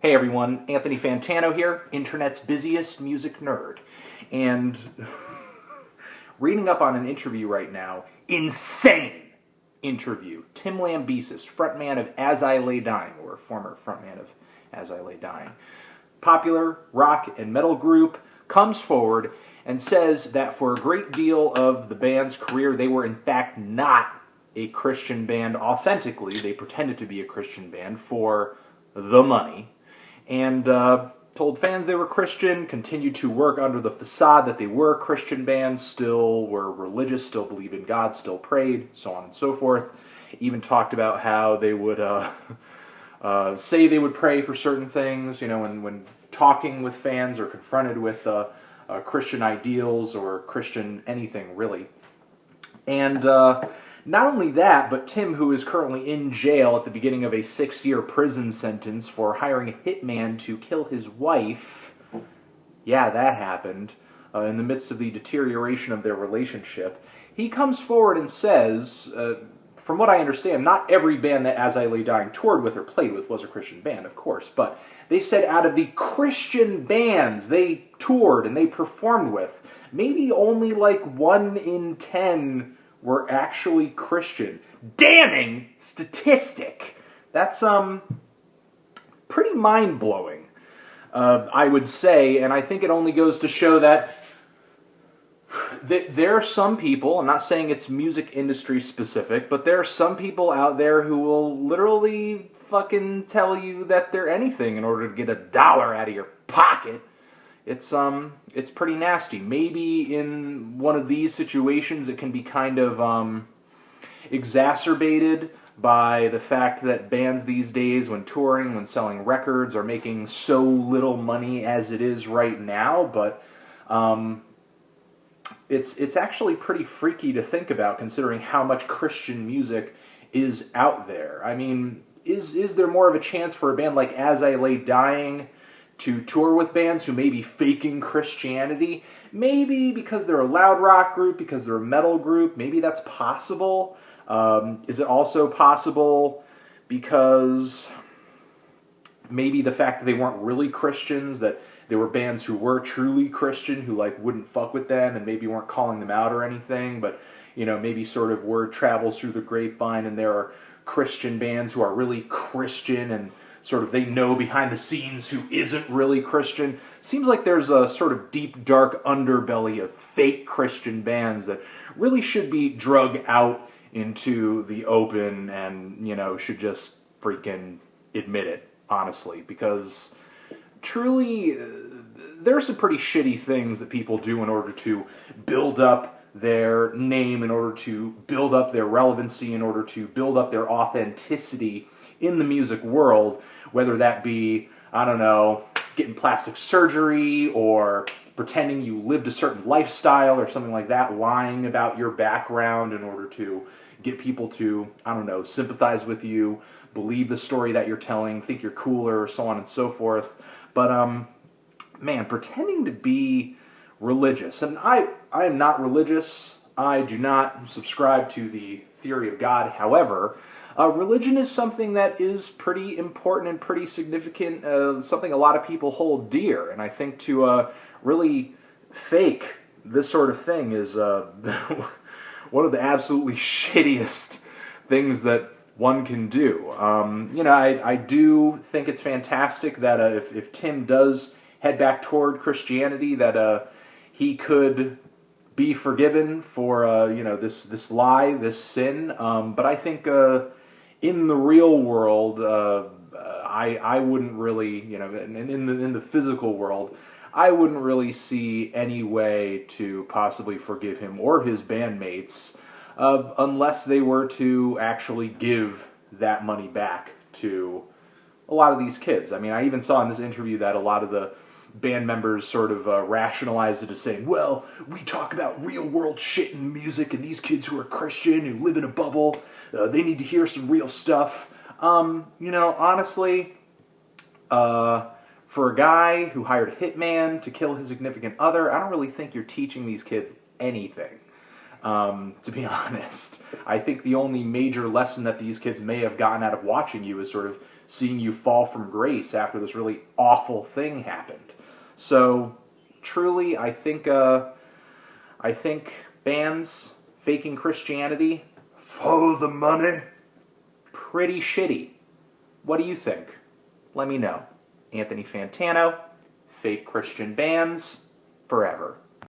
Hey everyone, Anthony Fantano here, internet's busiest music nerd. And reading up on an interview right now, insane interview. Tim Lambesis, frontman of As I Lay Dying, or former frontman of As I Lay Dying. Popular rock and metal group, comes forward and says that for a great deal of the band's career, they were in fact not a Christian band authentically. They pretended to be a Christian band for the money. And told fans they were Christian, continued to work under the facade that they were a Christian band, still were religious, still believed in God, still prayed, so on and so forth. Even talked about how they would say they would pray for certain things, you know, when talking with fans or confronted with Christian ideals or Christian anything, really. And not only that, but Tim, who is currently in jail at the beginning of a 6-year prison sentence for hiring a hitman to kill his wife, yeah, that happened, in the midst of the deterioration of their relationship, he comes forward and says, from what I understand, not every band that As I Lay Dying toured with or played with was a Christian band, of course, but they said out of the Christian bands they toured and they performed with, maybe only like 1 in 10 were actually Christian. Damning statistic! That's pretty mind-blowing, I would say, and I think it only goes to show that there are some people, I'm not saying it's music industry specific, but there are some people out there who will literally fucking tell you that they're anything in order to get $1 out of your pocket. It's pretty nasty. Maybe in one of these situations it can be kind of exacerbated by the fact that bands these days, when touring, when selling records, are making so little money as it is right now, but it's actually pretty freaky to think about, considering how much Christian music is out there. I mean, is there more of a chance for a band like As I Lay Dying to tour with bands who may be faking Christianity? Maybe because they're a loud rock group, because they're a metal group, maybe that's possible. Is it also possible because maybe the fact that they weren't really Christians, that there were bands who were truly Christian who like wouldn't fuck with them and maybe weren't calling them out or anything, but you know, maybe sort of word travels through the grapevine and there are Christian bands who are really Christian and sort of they know behind the scenes who isn't really Christian. Seems like there's a sort of deep, dark underbelly of fake Christian bands that really should be drug out into the open and, you know, should just freaking admit it, honestly, because truly there are some pretty shitty things that people do in order to build up their name, in order to build up their relevancy, in order to build up their authenticity in the music world, whether that be, I don't know, getting plastic surgery or pretending you lived a certain lifestyle or something like that, lying about your background in order to get people to, I don't know, sympathize with you, believe the story that you're telling, think you're cooler, so on and so forth. But, man, pretending to be religious, and I am not religious, I do not subscribe to the theory of God, however, religion is something that is pretty important and pretty significant, something a lot of people hold dear, and I think to really fake this sort of thing is one of the absolutely shittiest things that one can do. You know, I do think it's fantastic that if Tim does head back toward Christianity, that he could be forgiven for you know, this lie, this sin. But I think in the real world, I wouldn't really, you know, and in the physical world, I wouldn't really see any way to possibly forgive him or his bandmates unless they were to actually give that money back to a lot of these kids. I mean, I even saw in this interview that a lot of the band members sort of rationalized it as saying, well, we talk about real world shit in music, and these kids who are Christian, who live in a bubble, they need to hear some real stuff. You know, honestly, for a guy who hired a hitman to kill his significant other, I don't really think you're teaching these kids anything. To be honest, I think the only major lesson that these kids may have gotten out of watching you is sort of seeing you fall from grace after this really awful thing happened. So, truly, I think bands faking Christianity, follow the money, pretty shitty. What do you think? Let me know. Anthony Fantano, fake Christian bands, forever.